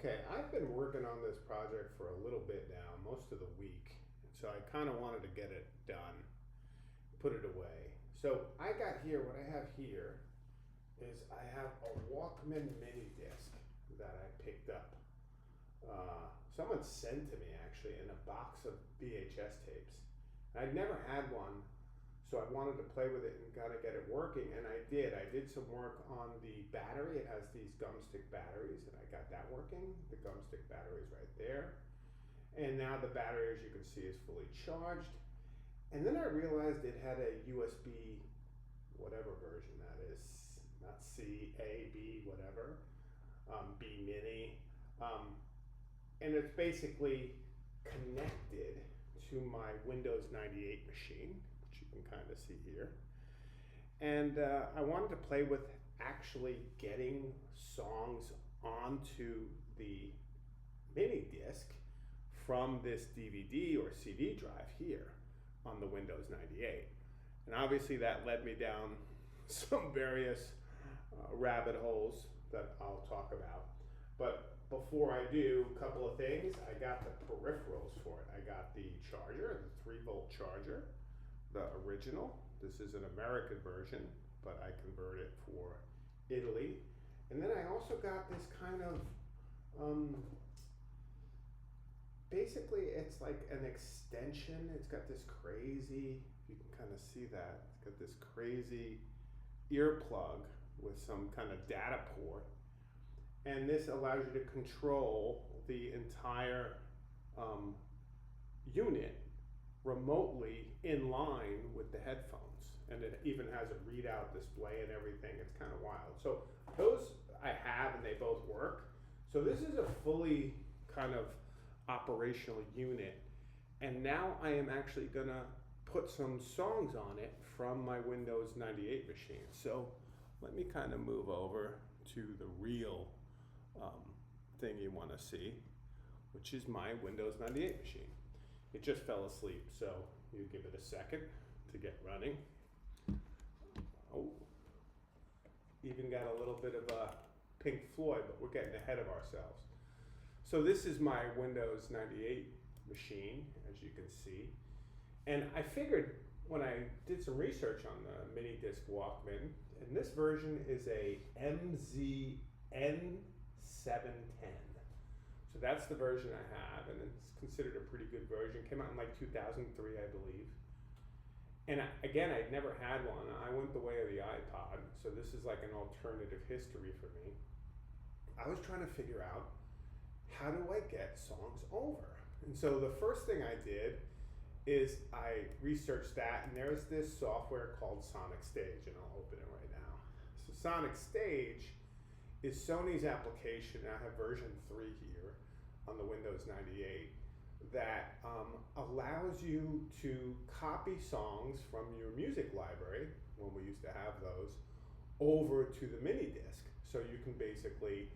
Okay, I've been working on this project for a little bit now, most of the week. So I kind of wanted to get it done, put it away. So I got here, what I have here is I have a Walkman mini disc that I picked up. Someone sent to me actually in a box of VHS tapes. I'd never had one, so I wanted to play with it and kind of get it working, and I did. I did some work on the battery. It has these gumstick batteries, and I got that working. The gumstick battery is right there. And now the battery, as you can see, is fully charged. And then I realized it had a USB, whatever version that is, not C, A, B, whatever, B mini. And it's basically connected to my Windows 98 machine, which you can kind of see here. And I wanted to play with actually getting songs onto the mini disc from this DVD or CD drive here on the Windows 98. And obviously that led me down some various rabbit holes that I'll talk about. But before I do, a couple of things. I got the peripherals for it. I got the charger, the 3-volt charger, the original. This is an American version, but I converted it for Italy. And then I also got this kind of, basically it's like an extension. It's got this crazy, you can kind of see that, it's got this crazy earplug with some kind of data port. And this allows you to control the entire unit remotely in line with the headphones. And it even has a readout display and everything. It's kind of wild. So those I have and they both work. So this is a fully kind of operational unit. And now I am actually gonna put some songs on it from my Windows 98 machine. So let me kind of move over to the real thing you want to see, which is my Windows 98 machine. It just fell asleep, so you give it a second to get running. Oh, even got a little bit of a Pink Floyd, but we're getting ahead of ourselves. So this is my Windows 98 machine, as you can see. And I figured when I did some research on the mini disc Walkman, and this version is a MZN710. So that's the version I have, and it's considered a pretty good version. Came out in like 2003, I believe. And again, I'd never had one. I went the way of the iPod, so this is like an alternative history for me. I was trying to figure out, how do I get songs over? And so the first thing I did is I researched that, and there's this software called SonicStage, and I'll open it right now. So SonicStage is Sony's application. I have version 3 here on the Windows 98 that allows you to copy songs from your music library, when we used to have those, over to the mini disc. So you can basically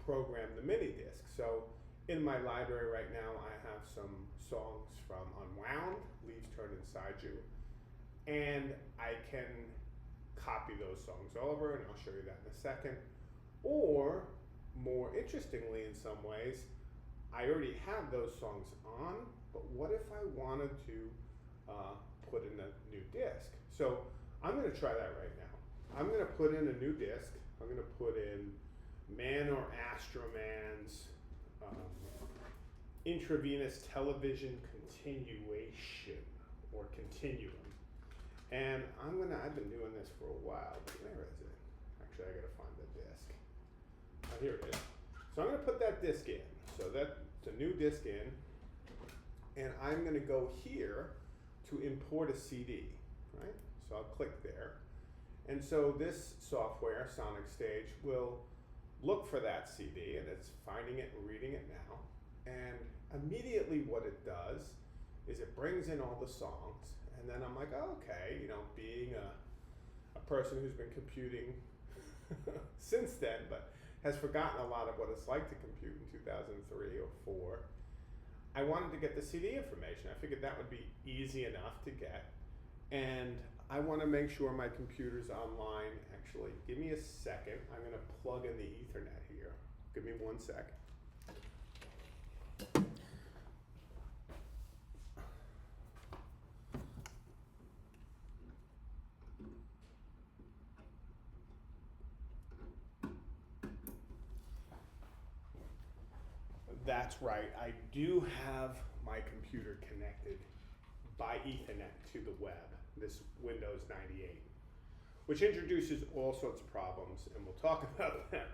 program the mini disc. So in my library right now, I have some songs from Unwound, Leaves Turn Inside You, and I can copy those songs over, and I'll show you that in a second. Or, more interestingly in some ways, I already have those songs on, but what if I wanted to put in a new disc? So I'm going to try that right now. I'm going to put in a new disc. I'm going to put in Man or Astroman's Intravenous Television Continuation, or Continuum. And I've been doing this for a while, but where is it? Actually, I gotta find the disc. Oh, here it is. So I'm gonna put that disc in. So that's a new disc in, and I'm gonna go here to import a CD, right? So I'll click there. And so this software, SonicStage, will look for that CD, and it's finding it and reading it now. And immediately what it does is it brings in all the songs, and then I'm like, oh, okay, you know, being a person who's been computing since then, but has forgotten a lot of what it's like to compute in 2003 or 4, I wanted to get the CD information. I figured that would be easy enough to get, and I want to make sure my computer's online. Actually, give me a second. I'm going to plug in the Ethernet here. Give me 1 sec. That's right. I do have my computer connected by Ethernet to the web, this Windows 98, which introduces all sorts of problems, and we'll talk about them.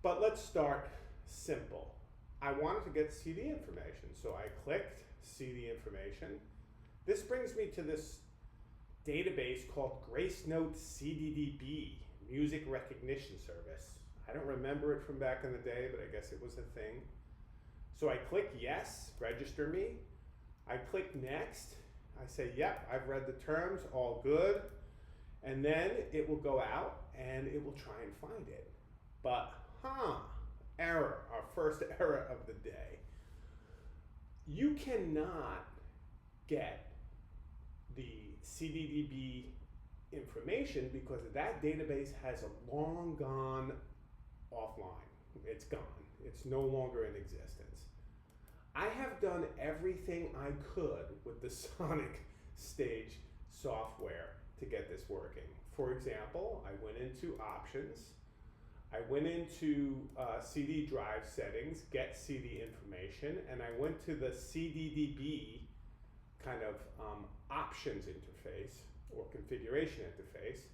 But let's start simple. I wanted to get CD information, so I clicked CD information. This brings me to this database called GraceNote CDDB, Music Recognition Service. I don't remember it from back in the day, but I guess it was a thing. So I click yes, register me. I click next. I say, yep, I've read the terms, all good. And then it will go out and it will try and find it. But, error, our first error of the day. You cannot get the CDDB information because that database has long gone offline. It's gone. It's no longer in existence. I have done everything I could with the SonicStage software to get this working. For example, I went into options, I went into CD drive settings, get CD information, and I went to the CDDB kind of options interface or configuration interface,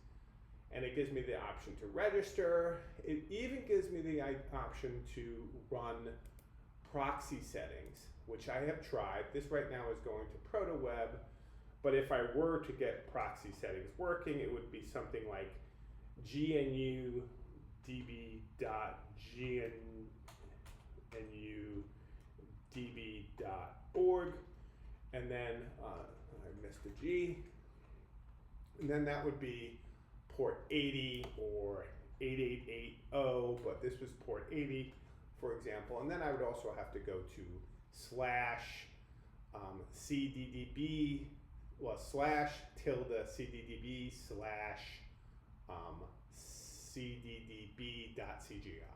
and it gives me the option to register. It even gives me the option to run proxy settings, which I have tried. This right now is going to ProtoWeb, but if I were to get proxy settings working, it would be something like gnudb.gnudb.org, and then I missed a G, and then that would be port 80 or 8880, but this was port 80, for example. And then I would also have to go to /cddb, well, /CDDB /cddb.cgi.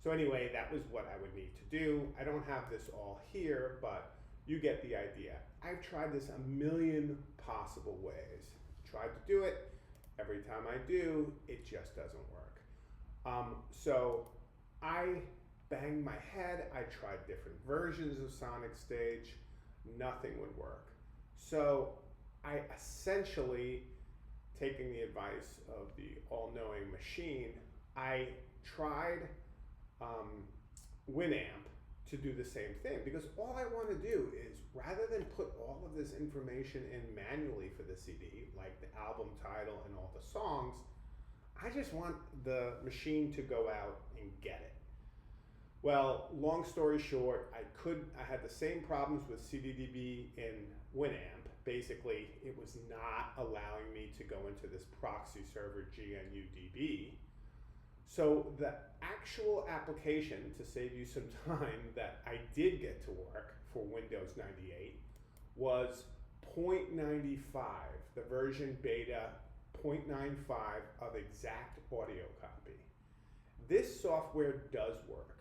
So anyway, that was what I would need to do. I don't have this all here, but you get the idea. I've tried this a million possible ways. Tried to do it. Every time I do, it just doesn't work. So I banged my head. I tried different versions of SonicStage. Nothing would work. So I essentially, taking the advice of the all-knowing machine, I tried Winamp to do the same thing, because all I want to do is, rather than put all of this information in manually for the CD, like the album title and all the songs, I just want the machine to go out and get it. Well, long story short, I had the same problems with CDDB in Winamp. Basically, it was not allowing me to go into this proxy server GNUDB. So the actual application, to save you some time, that I did get to work for Windows 98 was 0.95, the version beta 0.95 of exact audio copy. This software does work.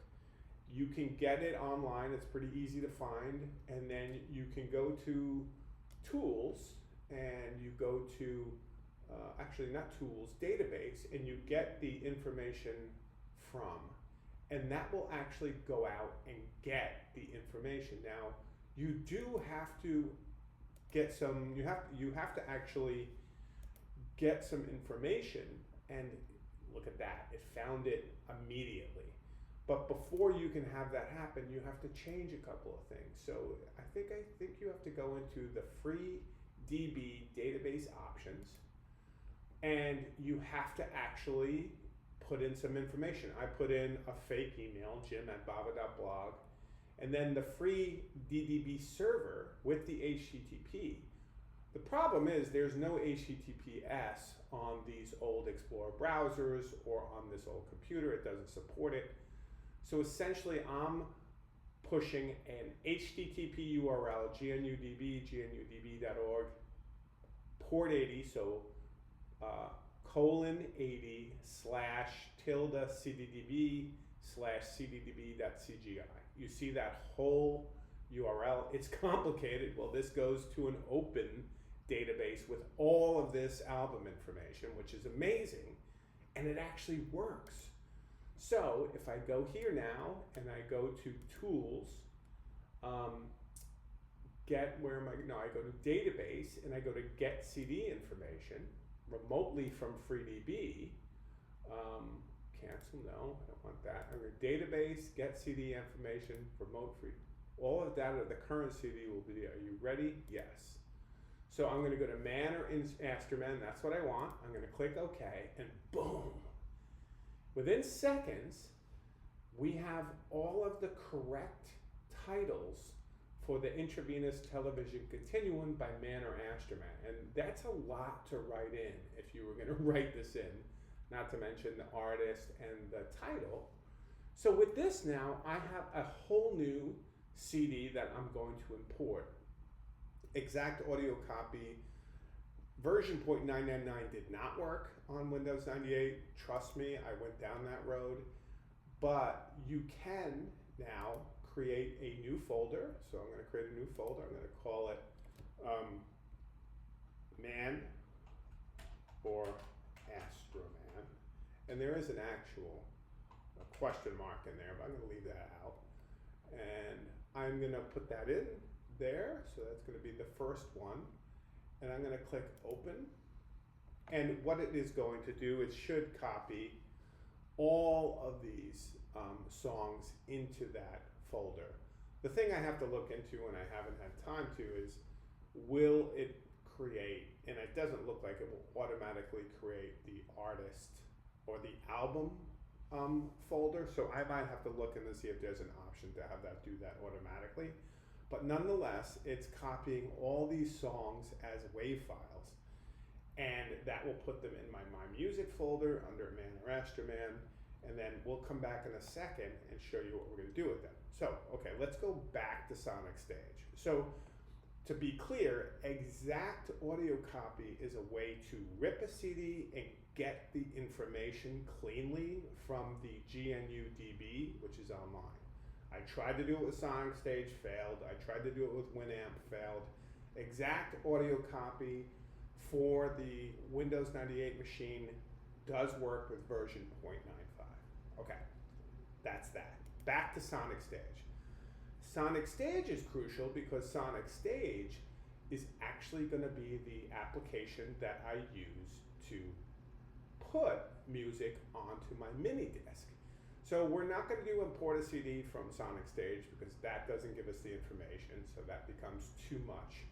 You can get it online, it's pretty easy to find, and then you can go to Tools, and you go to actually not Tools, Database, and you get the information from, and that will actually go out and get the information. Now, you do have to get some, you have to actually get some information, and look at that, it found it immediately. But before you can have that happen, you have to change a couple of things. So I think you have to go into the free DB database options, and you have to actually put in some information. I put in a fake email, jim@bava.blog, and then the free DDB server with the HTTP. The problem is there's no HTTPS on these old Explorer browsers or on this old computer. It doesn't support it. So essentially, I'm pushing an HTTP URL, gnudb.org, port 80, so :/cddb/cddb.cgi. You see that whole URL? It's complicated. Well, this goes to an open database with all of this album information, which is amazing, and it actually works. So if I go here now and I go to Tools, I go to Database and I go to Get CD Information remotely from FreeDB. Cancel, no, I don't want that. I'm going to Database, Get CD Information, Remote Free. All of the data of the current CD will be there. Are you ready? Yes. So I'm going to go to Man or Instrument. That's what I want. I'm going to click OK, and boom. Within seconds, we have all of the correct titles for the intravenous television continuum by Man or Instrument. And that's a lot to write in if you were going to write this in, not to mention the artist and the title. So with this now, I have a whole new CD that I'm going to import. Exact audio copy. Version 0.999 did not work on Windows 98. Trust me, I went down that road. But you can now create a new folder. So I'm going to create a new folder. I'm going to call it Man or Astroman. And there is an actual question mark in there, but I'm going to leave that out. And I'm going to put that in there. So that's going to be the first one. And I'm going to click Open. And what it is going to do, it should copy all of these songs into that folder. The thing I have to look into, and I haven't had time to, is will it create, and it doesn't look like it will automatically create the artist or the album folder. So I might have to look in to see if there's an option to have that do that automatically. But nonetheless, it's copying all these songs as WAV files, and that will put them in my Music folder under Man or Astroman, and then we'll come back in a second and show you what we're going to do with them. So, okay, let's go back to SonicStage. So, to be clear, exact audio copy is a way to rip a CD and get the information cleanly from the GNU DB, which is online. I tried to do it with SonicStage, failed. I tried to do it with Winamp, failed. Exact audio copy for the Windows 98 machine does work with version 0.95. Okay, that's that. Back to SonicStage. SonicStage is crucial because SonicStage is actually going to be the application that I use to put music onto my mini disc. So we're not going to do import a CD from SonicStage because that doesn't give us the information, so that becomes too much.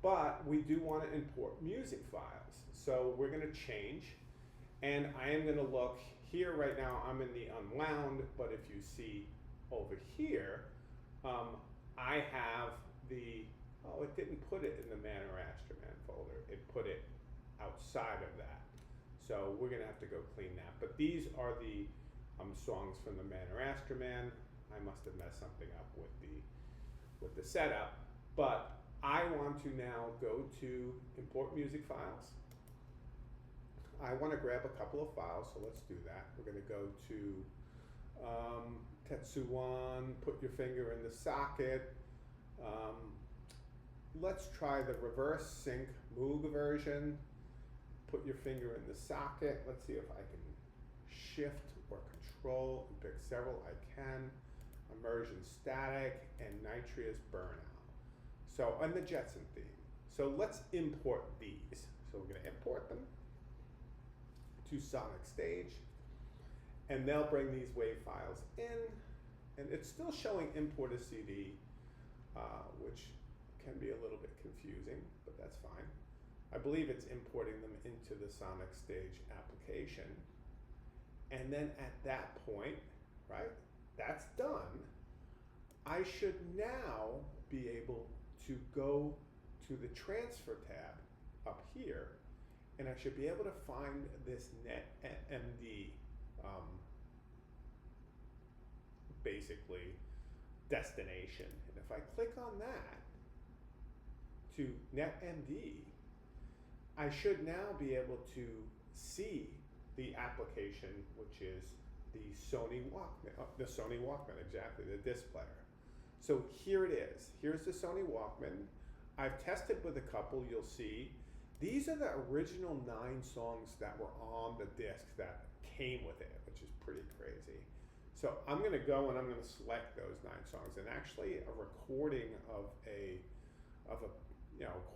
But we do want to import music files. So we're going to change, and I am going to look here right now. I'm in the unwound, but if you see over here, I have the, it didn't put it in the Man or Astroman folder. It put it outside of that. So we're going to have to go clean that. But these are the songs from the Man or Astroman. I must have messed something up with the setup, but I want to now go to import music files. I want to grab a couple of files, so let's do that. We're going to go to Tetsuwan, put your finger in the socket. Let's try the reverse sync Moog version. Put your finger in the socket. Let's see if I can shift or control and pick several. I can. Immersion static and nitrous burnout. So, and the Jetson theme. So let's import these. So we're going to import them to SonicStage, and they'll bring these WAV files in, and it's still showing import a CD, which can be a little bit confusing, but that's fine. I believe it's importing them into the SonicStage application, and then at that point, right, that's done. I should now be able to go to the transfer tab up here, and I should be able to find this NetMD basically destination. And if I click on that to NetMD, I should now be able to see the application, which is the Sony Walkman, exactly, the disc player. So here it is. Here's the Sony Walkman. I've tested with a couple, you'll see. These are the original 9 songs that were on the disc that came with it, which is pretty crazy. So I'm going to go and I'm going to select those 9 songs, and actually a recording of a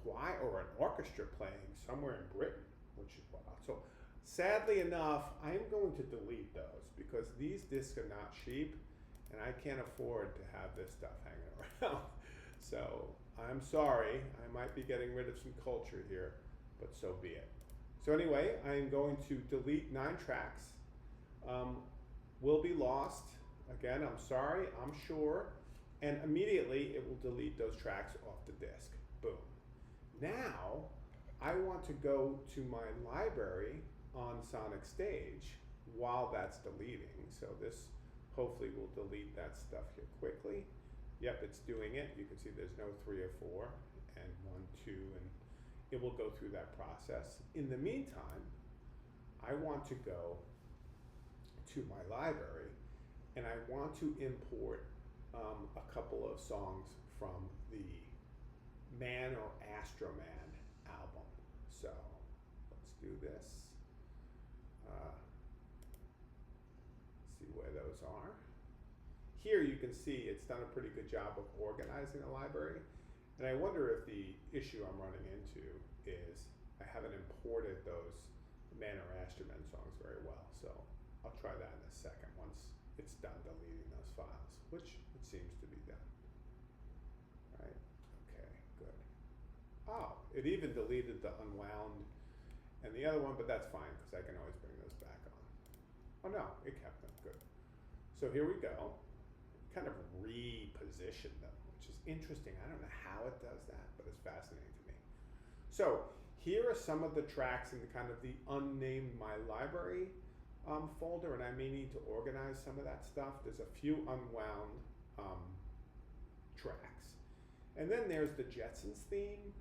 choir or an orchestra playing somewhere in Britain, which is wild. So sadly enough, I am going to delete those because these discs are not cheap, and I can't afford to have this stuff hanging around. So I'm sorry, I might be getting rid of some culture here, but so be it. So anyway, I am going to delete 9 tracks. Will be lost. Again, I'm sorry, I'm sure. And immediately it will delete those tracks off the disk. Boom. Now, I want to go to my library on SonicStage while that's deleting. So this hopefully will delete that stuff here quickly. Yep, it's doing it. You can see there's no 3 or 4 and 1, 2, and it will go through that process. In the meantime, I want to go to my library and I want to import a couple of songs from the Man or Astroman album. So let's do this. See where those are. Here you can see it's done a pretty good job of organizing the library. And I wonder if the issue I'm running into is I haven't imported those Man or Astroman songs very well. So I'll try that in a second once it's done deleting those files, which it seems to be done. Right? Okay, good. Oh, it even deleted the unwound and the other one, but that's fine because I can always bring those back on. Oh no, it kept them. Good. So here we go. Kind of reposition them, which is interesting. I don't know how it does that, but it's fascinating to me. So here are some of the tracks in the kind of the unnamed My Library folder, and I may need to organize some of that stuff. There's a few unwound tracks. And then there's the Jetsons theme,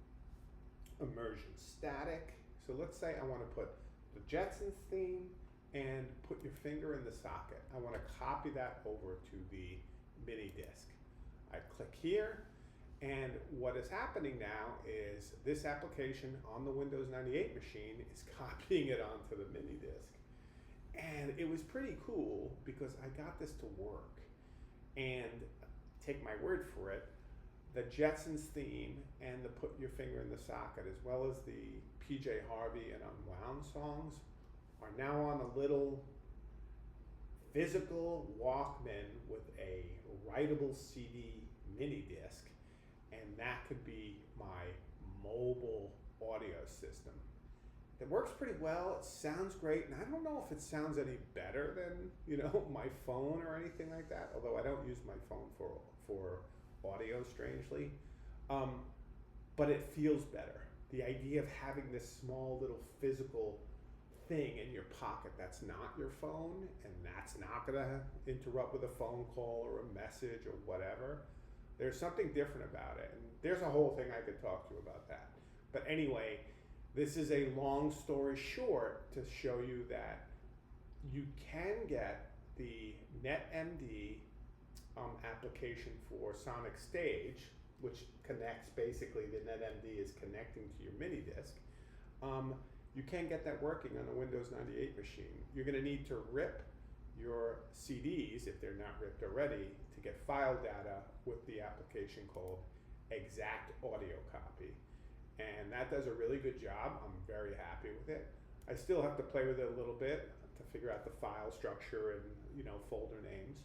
Immersion Static. So let's say I want to put the Jetsons theme and put your finger in the socket. I want to copy that over to the mini disc. I click here, and what is happening now is this application on the Windows 98 machine is copying it onto the mini disc. And it was pretty cool because I got this to work. And take my word for it, the Jetsons theme and the Put Your Finger in the Socket, as well as the PJ Harvey and Unwound songs, are now on a little physical Walkman with a writable CD mini disc, and that could be my mobile audio system. It works pretty well, it sounds great, and I don't know if it sounds any better than, my phone or anything like that, although I don't use my phone for audio, strangely, but it feels better. The idea of having this small little physical thing in your pocket that's not your phone, and that's not gonna interrupt with a phone call or a message or whatever. There's something different about it, and there's a whole thing I could talk to you about that. But anyway, this is a long story short to show you that you can get the NetMD application for SonicStage, which connects, basically the NetMD is connecting to your mini disc. You can get that working on a Windows 98 machine. You're going to need to rip your CDs, if they're not ripped already, to get file data with the application called Exact Audio Copy. And that does a really good job. I'm very happy with it. I still have to play with it a little bit to figure out the file structure and folder names.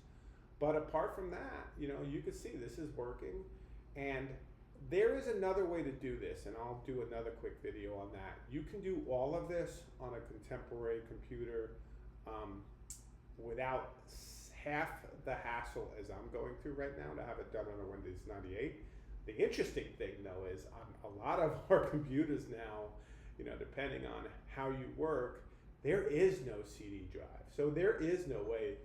But apart from that, you can see this is working. And there is another way to do this, and I'll do another quick video on that. You can do all of this on a contemporary computer without half the hassle as I'm going through right now to have it done on a Windows 98. The interesting thing, though, is on a lot of our computers now, depending on how you work, there is no CD drive. So there is no way.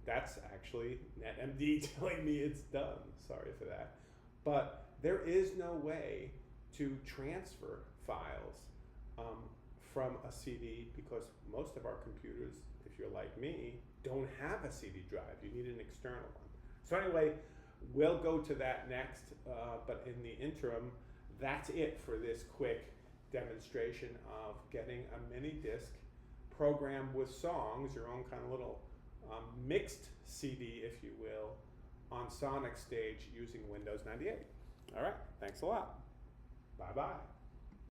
That's actually NetMD telling me it's done. Sorry for that. But there is no way to transfer files from a CD because most of our computers, if you're like me, don't have a CD drive. You need an external one. So anyway, we'll go to that next, but in the interim, that's it for this quick demonstration of getting a mini disc programmed with songs, your own kind of little mixed CD, if you will, on SonicStage using Windows 98. All right, thanks a lot. Bye-bye.